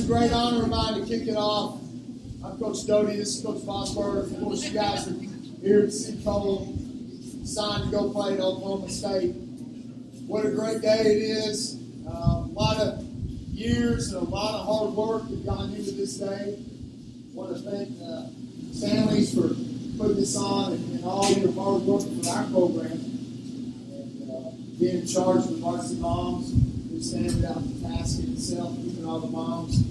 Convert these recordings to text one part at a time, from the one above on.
a great honor of mine to kick it off. I'm Coach Doty. This is Coach Fosberg. Of course, you guys are here to see Cole signed to go play at Oklahoma State. What a great day it is. A lot of years and a lot of hard work have gone into this day. I want to thank Stanley's for putting this on and all your hard work for our program. And being in charge of the varsity moms, who stand out the basket itself, keeping all the moms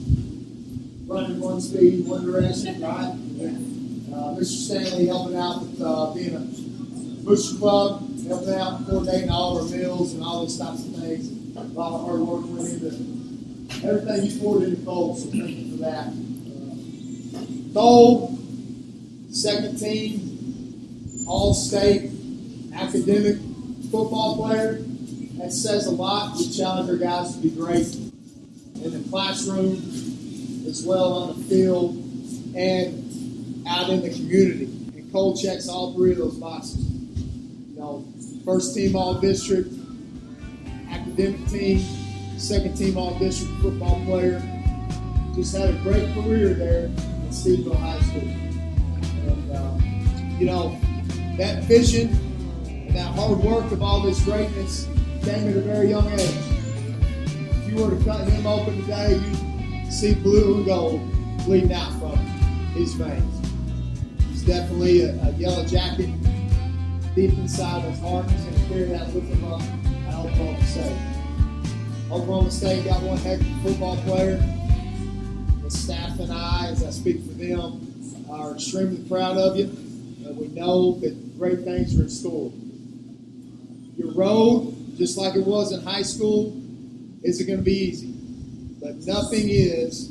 running one speed, one direction, right? And Mr. Stanley helping out with being a Booster Club, helping out coordinating all our meals and all those types of things. A lot of hard work went into everything you poured into Cole, so thank you for that. Cole, second team, all-state academic football player. That says a lot. We challenge our guys to be great in the classroom, as well on the field, and out in the community. And Cole checks all three of those boxes. You know, first team all-district, academic team, second team all-district football player. Just had a great career there at Stephenville High School. And, you know, that vision and that hard work of all this greatness came at a very young age. If you were to cut him open today, you'd see blue and gold bleeding out from his veins. He's definitely a yellow jacket. Deep inside his heart, he's going to carry that with him up at Oklahoma State. Oklahoma State got one heck of a football player. The staff and I, as I speak for them, are extremely proud of you. And we know that great things are in store. Your road, just like it was in high school, isn't going to be easy. But nothing is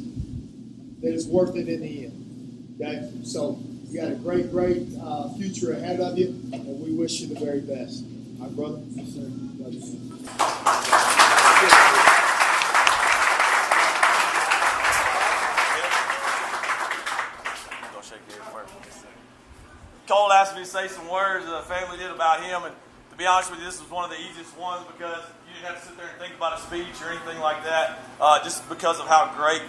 that is worth it in the end. Okay? So you got a great future ahead of you, and we wish you the very best. All right, brother? Yes, sir. Love you. Cole asked me to say some words the family did about him, and to be honest with you, this was one of the easiest ones because you didn't have to sit there and think about a speech or anything like that, just because of how great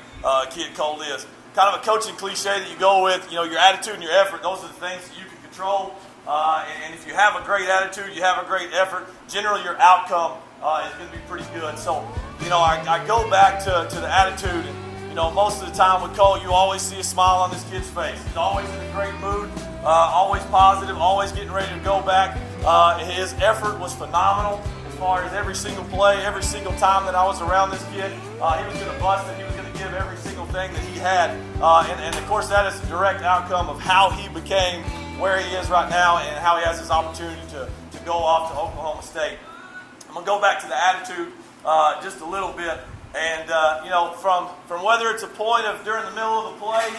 kid Cole is. Kind of a coaching cliche that you go with, you know, your attitude and your effort, those are the things that you can control. And if you have a great attitude, you have a great effort, generally your outcome is going to be pretty good. So, you know, I go back to the attitude, and, you know, most of the time with Cole, you always see a smile on this kid's face. He's always in a great mood, always positive, always getting ready to go back. His effort was phenomenal as far as every single play, every single time that I was around this kid. He was going to bust it. He was going to give every single thing that he had. And of course, that is a direct outcome of how he became where he is right now and how he has this opportunity to go off to Oklahoma State. I'm going to go back to the attitude just a little bit. And, you know, from whether it's a point of during the middle of the play,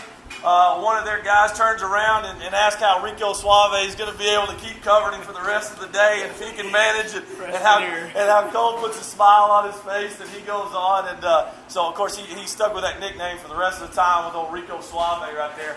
one of their guys turns around and asks how Rico Suave is going to be able to keep covering him for the rest of the day, and if he can manage it, and how Cole puts a smile on his face, and he goes on. And so, of course, he stuck with that nickname for the rest of the time with old Rico Suave right there.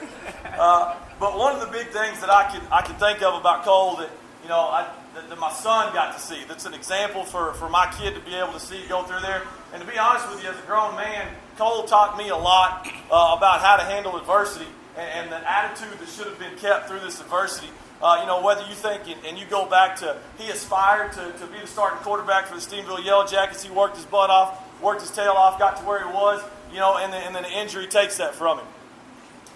But one of the big things that I can think of about Cole that, you know, that my son got to see, that's an example for my kid to be able to see go through there. And to be honest with you, as a grown man, Cole taught me a lot about how to handle adversity and the attitude that should have been kept through this adversity. You know, whether you think, and you go back to, he aspired to be the starting quarterback for the Stephenville Yellow Jackets. He worked his butt off, worked his tail off, got to where he was, you know, and then the injury takes that from him.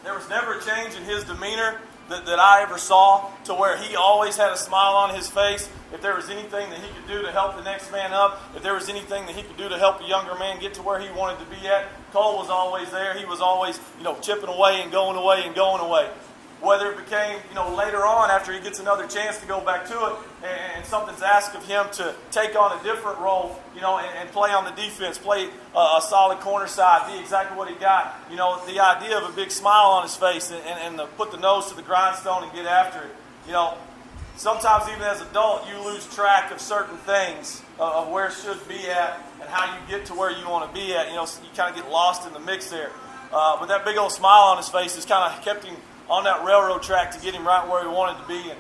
There was never a change in his demeanor that I ever saw, to where he always had a smile on his face. If there was anything that he could do to help the next man up, if there was anything that he could do to help a younger man get to where he wanted to be at, Cole was always there. He was always, you know, chipping away and going away and going away. Whether it became, you know, later on after he gets another chance to go back to it and something's asked of him to take on a different role, you know, and play on the defense, play a solid corner side, be exactly what he got. You know, the idea of a big smile on his face and to put the nose to the grindstone and get after it. You know, sometimes even as an adult, you lose track of certain things of where it should be at and how you get to where you want to be at. You know, so you kind of get lost in the mix there. But that big old smile on his face has kind of kept him on that railroad track to get him right where he wanted to be. And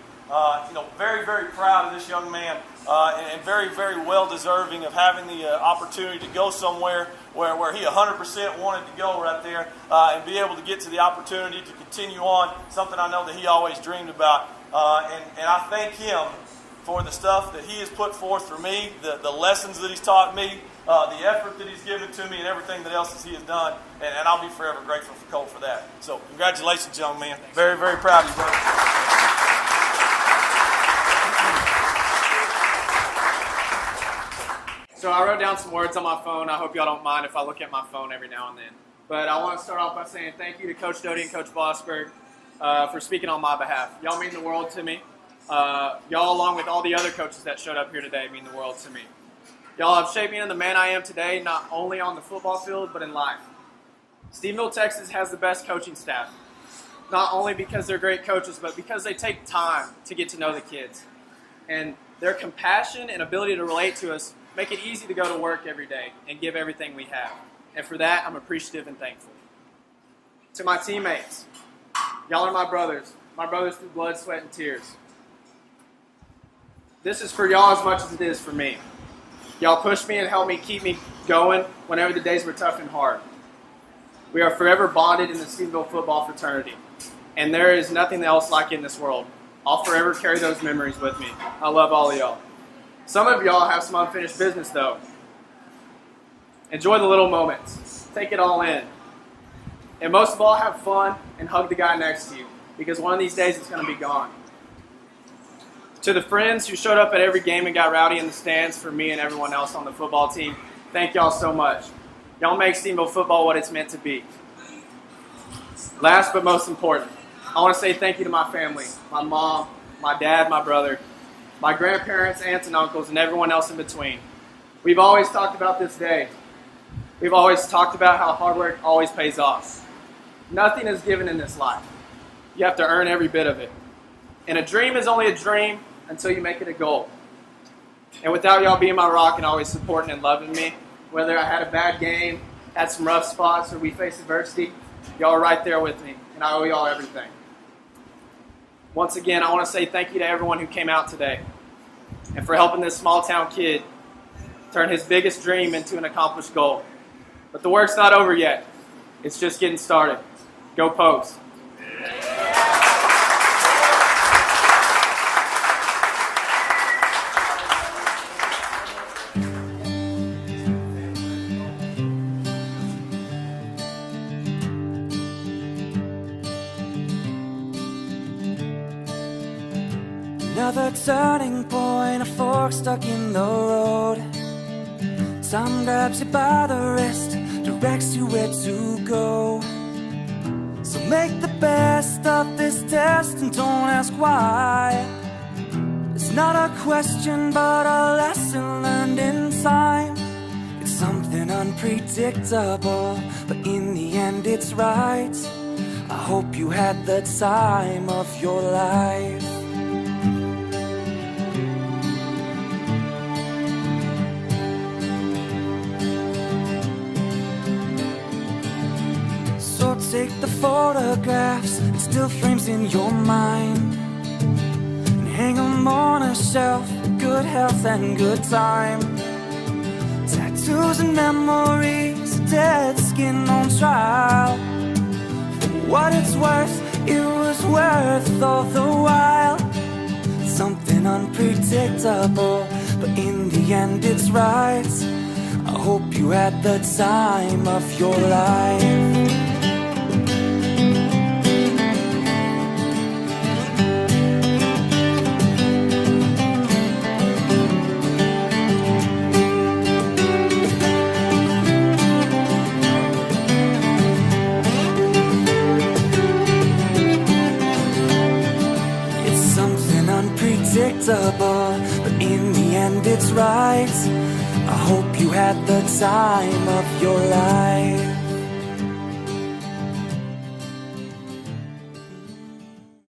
Very, very proud of this young man, and very, very well deserving of having the opportunity to go somewhere where he 100% wanted to go right there, and be able to get to the opportunity to continue on, something I know that he always dreamed about. And I thank him for the stuff that he has put forth for me, the lessons that he's taught me, the effort that he's given to me, and everything that else that he has done. And I'll be forever grateful for Cole for that. So congratulations, young man. Very, very proud of you, brother. So I wrote down some words on my phone. I hope y'all don't mind if I look at my phone every now and then. But I want to start off by saying thank you to Coach Doty and Coach Bossberg for speaking on my behalf. Y'all mean the world to me. Y'all, along with all the other coaches that showed up here today, mean the world to me. Y'all have shaped me into the man I am today, not only on the football field, but in life. Stephenville, Texas has the best coaching staff. Not only because they're great coaches, but because they take time to get to know the kids. And their compassion and ability to relate to us make it easy to go to work every day and give everything we have. And for that, I'm appreciative and thankful. To my teammates, y'all are my brothers through blood, sweat, and tears. This is for y'all as much as it is for me. Y'all push me and help me keep me going whenever the days were tough and hard. We are forever bonded in the Stephenville football fraternity, and there is nothing else like it in this world. I'll forever carry those memories with me. I love all of y'all. Some of y'all have some unfinished business, though. Enjoy the little moments. Take it all in. And most of all, have fun and hug the guy next to you, because one of these days it's going to be gone. To the friends who showed up at every game and got rowdy in the stands for me and everyone else on the football team, thank y'all so much. Y'all make Stephenville football what it's meant to be. Last but most important, I want to say thank you to my family, my mom, my dad, my brother, my grandparents, aunts, and uncles, and everyone else in between. We've always talked about this day. We've always talked about how hard work always pays off. Nothing is given in this life. You have to earn every bit of it. And a dream is only a dream until you make it a goal. And without y'all being my rock and always supporting and loving me, whether I had a bad game, had some rough spots, or we faced adversity, y'all are right there with me, and I owe y'all everything. Once again, I want to say thank you to everyone who came out today and for helping this small town kid turn his biggest dream into an accomplished goal. But the work's not over yet. It's just getting started. Go Pokes. Another turning point, a fork stuck in the road. Time grabs you by the wrist, directs you where to go. So make the best of this test and don't ask why. It's not a question but a lesson learned in time. It's something unpredictable, but in the end it's right. I hope you had the time of your life. So take the photographs and still frames in your mind and hang them on a shelf for good health and good time. Tattoos and memories, dead skin on trial. For what it's worth, it was worth all the while. Something unpredictable, but in the end it's right. I hope you had the time of your life. Unpredictable, but in the end it's right. I hope you had the time of your life.